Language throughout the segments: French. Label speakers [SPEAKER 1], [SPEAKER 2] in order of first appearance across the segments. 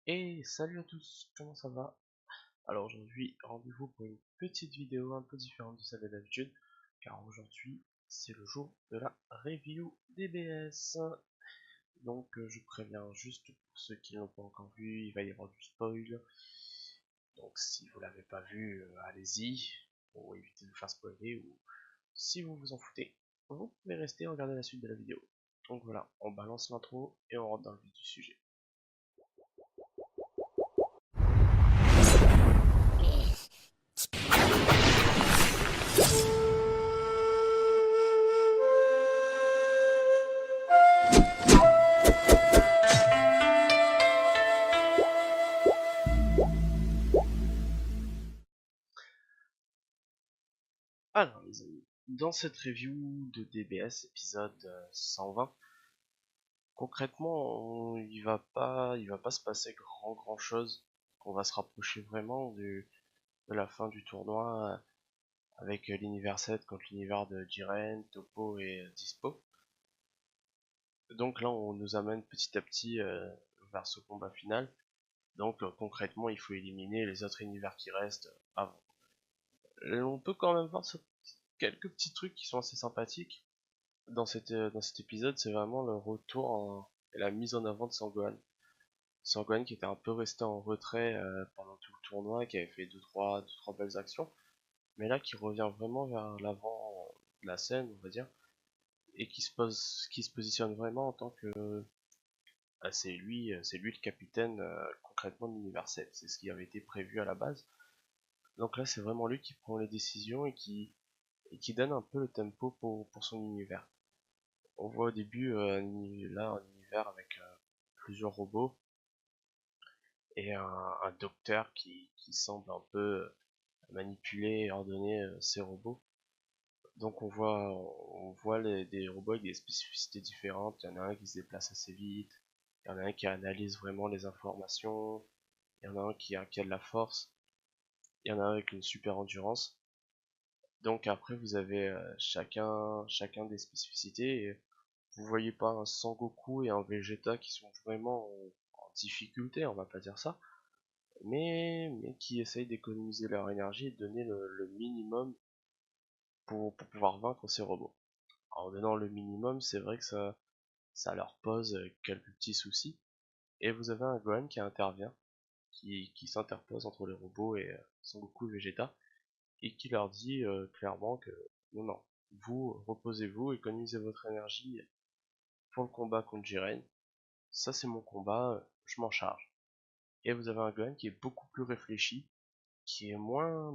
[SPEAKER 1] Et salut à tous, comment ça va? Alors aujourd'hui, rendez-vous pour une petite vidéo un peu différente de celle de d'habitude, car aujourd'hui, c'est le jour de la review DBS. Donc je préviens juste pour ceux qui ne l'ont pas encore vu, il va y avoir du spoil. Donc si vous l'avez pas vu, allez-y, pour éviter de vous faire spoiler, ou si vous vous en foutez, vous pouvez rester et regarder la suite de la vidéo. Donc voilà, on balance l'intro et on rentre dans le vif du sujet. Alors les amis, dans cette review de DBS épisode 120, concrètement il va pas se passer grand chose. On va se rapprocher vraiment de la fin du tournoi avec l'univers 7 contre l'univers de Jiren, Topo et Dispo. Donc là on nous amène petit à petit vers ce combat final. Donc concrètement il faut éliminer les autres univers qui restent avant. On peut quand même voir quelques petits trucs qui sont assez sympathiques. Dans cet épisode, c'est vraiment le retour et la mise en avant de Sangohan. Sangohan qui était un peu resté en retrait pendant tout le tournoi, qui avait fait deux, trois belles actions, mais là qui revient vraiment vers l'avant de la scène, on va dire, et qui se positionne vraiment en tant que c'est lui le capitaine concrètement de l'univers 7. C'est ce qui avait été prévu à la base. Donc là, c'est vraiment lui qui prend les décisions et qui donne un peu le tempo pour son univers. On voit au début un univers avec plusieurs robots et un docteur qui semble un peu manipuler et ordonner ces robots. Donc on voit des robots avec des spécificités différentes. Il y en a un qui se déplace assez vite, il y en a un qui analyse vraiment les informations, il y en a un qui a de la force, il y en a un avec une super endurance. Donc après vous avez chacun des spécificités et vous voyez pas un Sangoku et un Vegeta qui sont vraiment en difficulté, on va pas dire ça, mais qui essayent d'économiser leur énergie et de donner le minimum pour pouvoir vaincre ces robots. En donnant le minimum, c'est vrai que ça leur pose quelques petits soucis, et vous avez un Gohan qui intervient, qui s'interpose entre les robots et Sangoku et Vegeta, et qui leur dit clairement que non, vous reposez-vous, économisez votre énergie pour le combat contre Jiren, ça c'est mon combat, je m'en charge. Et vous avez un Gohan qui est beaucoup plus réfléchi, qui est moins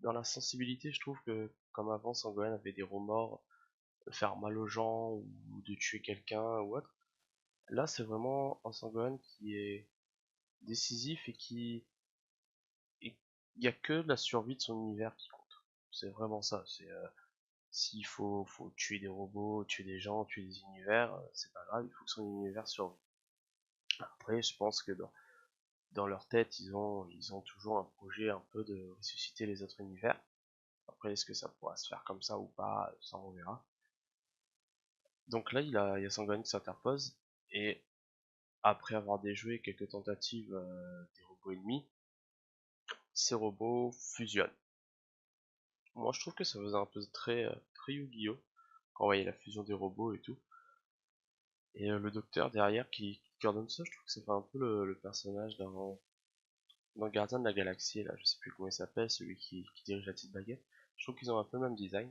[SPEAKER 1] dans la sensibilité, je trouve, que comme avant Sangohan avait des remords de faire mal aux gens ou de tuer quelqu'un ou autre. Là c'est vraiment un Sangohan qui est décisif et il y a que la survie de son univers qui compte. C'est vraiment ça, c'est s'il faut tuer des robots, tuer des gens, tuer des univers, c'est pas grave, il faut que son univers survive. Après, je pense que dans leur tête, ils ont toujours un projet un peu de ressusciter les autres univers. Après, est-ce que ça pourra se faire comme ça ou pas, ça on verra. Donc là, il y a Sangohan qui s'interpose, et après avoir déjoué quelques tentatives des robots ennemis, ces robots fusionnent. Moi, je trouve que ça faisait un peu très Yu-Gi-Oh! Quand on voyait la fusion des robots et tout. Et le docteur derrière qui coordonne ça, je trouve que ça fait un peu le personnage d'un gardien de la galaxie, là, je sais plus comment il s'appelle, celui qui dirige la petite baguette. Je trouve qu'ils ont un peu le même design.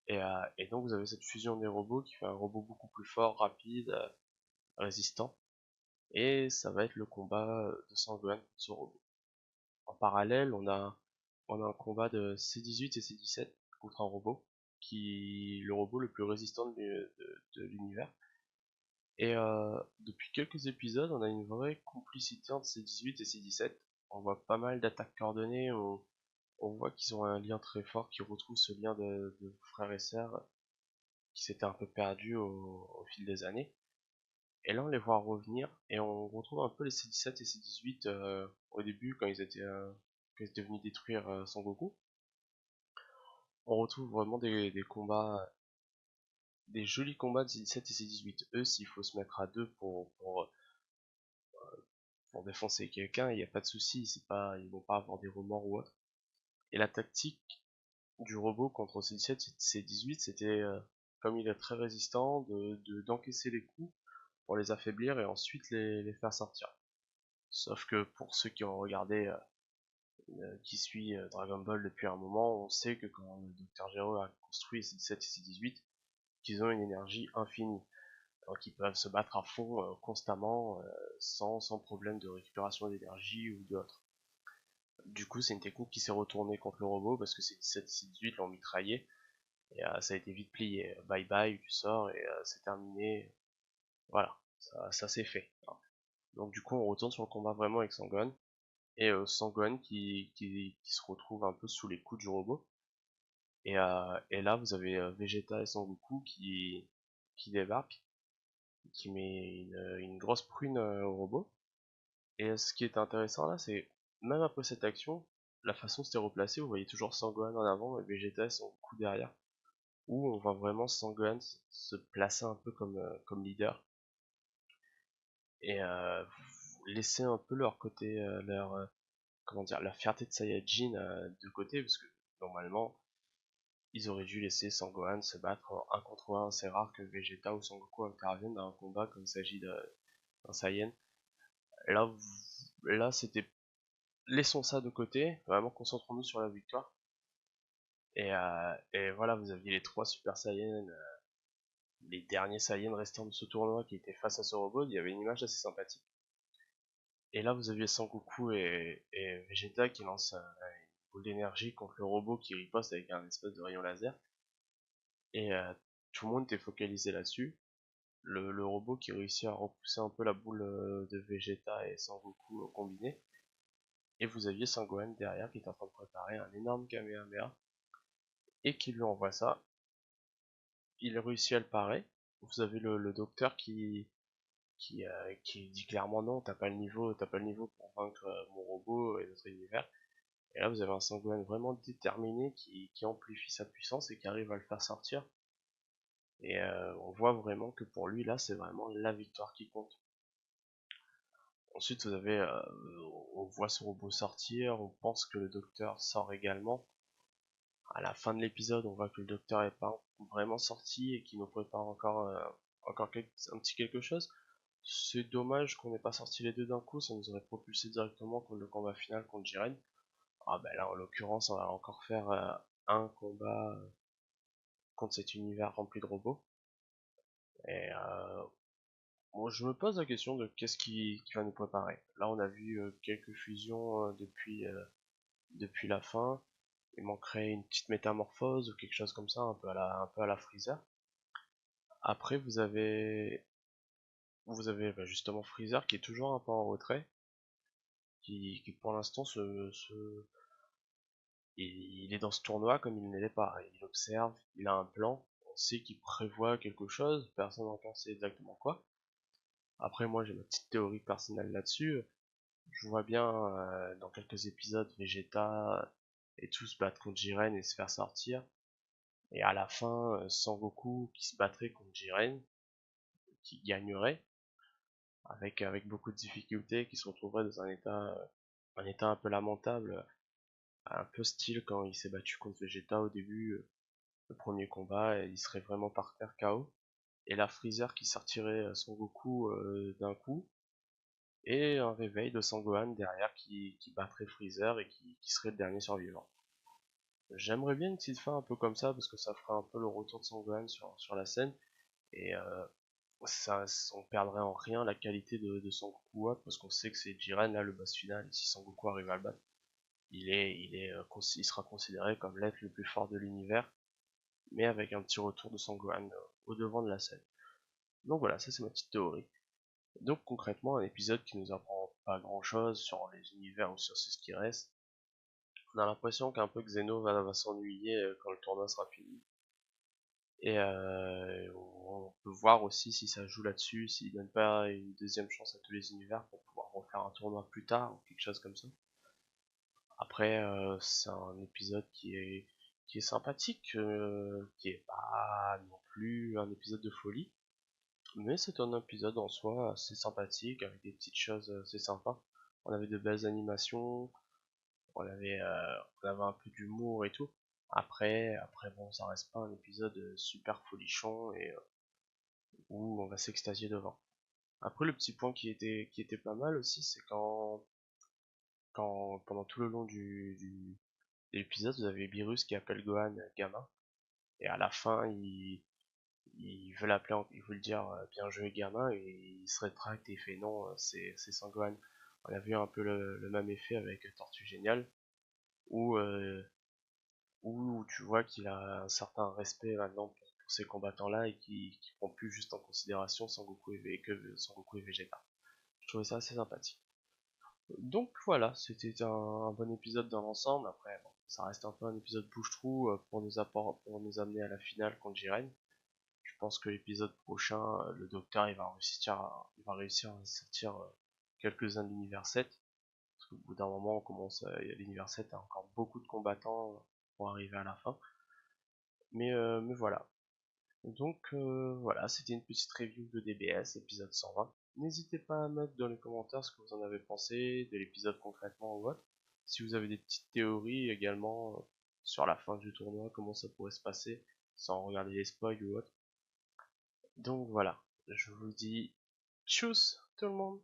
[SPEAKER 1] Et donc vous avez cette fusion des robots qui fait un robot beaucoup plus fort, rapide, résistant. Et ça va être le combat de Sangohan contre ce robot. En parallèle, on a un combat de C18 et C17 contre un robot, le robot le plus résistant de l'univers. Et depuis quelques épisodes, on a une vraie complicité entre C18 et C17. On voit pas mal d'attaques coordonnées, on voit qu'ils ont un lien très fort, qu'ils retrouvent ce lien de frères et sœurs qui s'était un peu perdu au fil des années. Et là, on les voit revenir et on retrouve un peu les C17 et C18 au début quand ils étaient venus détruire Son Goku. On retrouve vraiment des combats, des jolis combats de C17 et C18. Eux, s'il faut se mettre à deux pour pour défoncer quelqu'un, il n'y a pas de souci, ils vont pas avoir des remords ou autre. Et la tactique du robot contre C17, C18, c'était, comme il est très résistant, d'encaisser les coups pour les affaiblir et ensuite les faire sortir. Sauf que pour ceux qui ont regardé, qui suit Dragon Ball depuis un moment, on sait que quand le Dr Gero a construit C17 et C18, qu'ils ont une énergie infinie. Donc ils peuvent se battre à fond constamment, sans problème de récupération d'énergie ou d'autres. Du coup, c'est une technique qui s'est retournée contre le robot parce que C17 et C18 l'ont mitraillé et ça a été vite plié. Bye bye, tu sors et c'est terminé. Voilà, ça c'est fait. Donc du coup, on retourne sur le combat vraiment avec Sangohan et Sangohan qui se retrouve un peu sous les coups du robot. Et là, vous avez Vegeta et Sangoku qui débarquent, qui met une grosse prune au robot. Et ce qui est intéressant là, c'est même après cette action, la façon c'était replacé, vous voyez toujours Sangohan en avant et Vegeta et Sangoku derrière, où on voit vraiment Sangohan se placer un peu comme leader et laisser un peu leur côté, comment dire, leur fierté de Saiyajin de côté, parce que normalement ils auraient dû laisser Sangohan se battre en 1 contre 1. C'est rare que Vegeta ou Sangoku interviennent dans un combat comme il s'agit d'un Saiyan. Là, là c'était laissons ça de côté, vraiment concentrons-nous sur la victoire. Et voilà, vous aviez les 3 Super Saiyans, les derniers Saiyans restants de ce tournoi qui étaient face à ce robot. Il y avait une image assez sympathique. Et là, vous aviez Sangoku et Vegeta qui lancent une boule d'énergie contre le robot qui riposte avec un espèce de rayon laser. Et tout le monde était focalisé là-dessus. Le robot qui réussit à repousser un peu la boule de Vegeta et Sangoku combiné. Et vous aviez Sangohan derrière qui est en train de préparer un énorme Kamehameha et qui lui envoie ça. Il réussit à le parer. Vous avez le docteur qui dit clairement non, t'as pas le niveau pour vaincre mon robot et notre univers. Et là vous avez un Sangohan vraiment déterminé qui amplifie sa puissance et qui arrive à le faire sortir. Et on voit vraiment que pour lui là c'est vraiment la victoire qui compte. Ensuite vous avez, on voit ce robot sortir, on pense que le docteur sort également. À la fin de l'épisode, on voit que le docteur est pas vraiment sorti et qu'il nous prépare encore un petit quelque chose. C'est dommage qu'on n'ait pas sorti les deux d'un coup, ça nous aurait propulsé directement contre le combat final contre Jiren. Ah ben là, en l'occurrence, on va encore faire un combat contre cet univers rempli de robots. Et bon, je me pose la question de qu'est-ce qui va nous préparer. Là, on a vu quelques fusions depuis la fin. Il manquerait une petite métamorphose ou quelque chose comme ça, un peu à la Freezer. Après, vous avez bah, justement Freezer qui est toujours un peu en retrait, qui pour l'instant il est dans ce tournoi comme il ne l'est pas. Il observe, il a un plan, on sait qu'il prévoit quelque chose, personne n'en sait exactement quoi. Après, moi j'ai ma petite théorie personnelle là-dessus. Je vois bien dans quelques épisodes Vegeta et tout se battre contre Jiren et se faire sortir. Et à la fin, Sangoku qui se battrait contre Jiren, qui gagnerait, avec beaucoup de difficultés, qui se retrouverait dans un état un peu lamentable, un peu style quand il s'est battu contre Vegeta au début, le premier combat, et il serait vraiment par terre KO. Et la Freezer qui sortirait Son Goku d'un coup, et un réveil de Sangohan derrière qui battrait Freezer et qui serait le dernier survivant. J'aimerais bien une petite fin un peu comme ça, parce que ça ferait un peu le retour de Sangohan sur la scène, et on perdrait en rien la qualité de Sangoku, parce qu'on sait que c'est Jiren là le boss final, et si Sangoku arrive à le battre, il sera considéré comme l'être le plus fort de l'univers, mais avec un petit retour de Sangohan au devant de la scène. Donc voilà, ça c'est ma petite théorie. Donc concrètement, un épisode qui nous apprend pas grand chose sur les univers ou sur ce qui reste. On a l'impression qu'un peu Xeno va s'ennuyer quand le tournoi sera fini. Et on peut voir aussi si ça joue là-dessus, s'il donne pas une deuxième chance à tous les univers pour pouvoir refaire un tournoi plus tard ou quelque chose comme ça. Après, c'est un épisode qui est sympathique, qui est pas non plus un épisode de folie. Mais c'est un épisode en soi assez sympathique, avec des petites choses assez sympas. On avait de belles animations, on avait un peu d'humour et tout. Après bon, ça reste pas un épisode super folichon et où on va s'extasier devant. Après, le petit point qui était pas mal aussi, c'est quand pendant tout le long de l'épisode, vous avez Beerus qui appelle Gohan gamin, et à la fin, il veut l'appeler, il veut le dire bien joué gamin, et il se rétracte et il fait non, c'est sans Gohan. On a vu un peu le même effet avec Tortue Géniale, où, où tu vois qu'il a un certain respect maintenant pour ces combattants-là et qui prend plus juste en considération Son Goku et Vegeta. Je trouvais ça assez sympathique. Donc voilà, c'était un bon épisode dans l'ensemble. Après, bon, ça reste un peu un épisode bouche-trou pour nous amener à la finale contre Jiren. Je pense que l'épisode prochain, le docteur il va réussir à sortir quelques-uns de l'univers 7. Parce qu'au bout d'un moment, l'univers 7 a encore beaucoup de combattants pour arriver à la fin. Mais voilà. Donc voilà, c'était une petite review de DBS, épisode 120. N'hésitez pas à mettre dans les commentaires ce que vous en avez pensé de l'épisode concrètement ou autre. Si vous avez des petites théories également sur la fin du tournoi, comment ça pourrait se passer, sans regarder les spoils ou autre. Donc voilà, je vous dis tchuss tout le monde.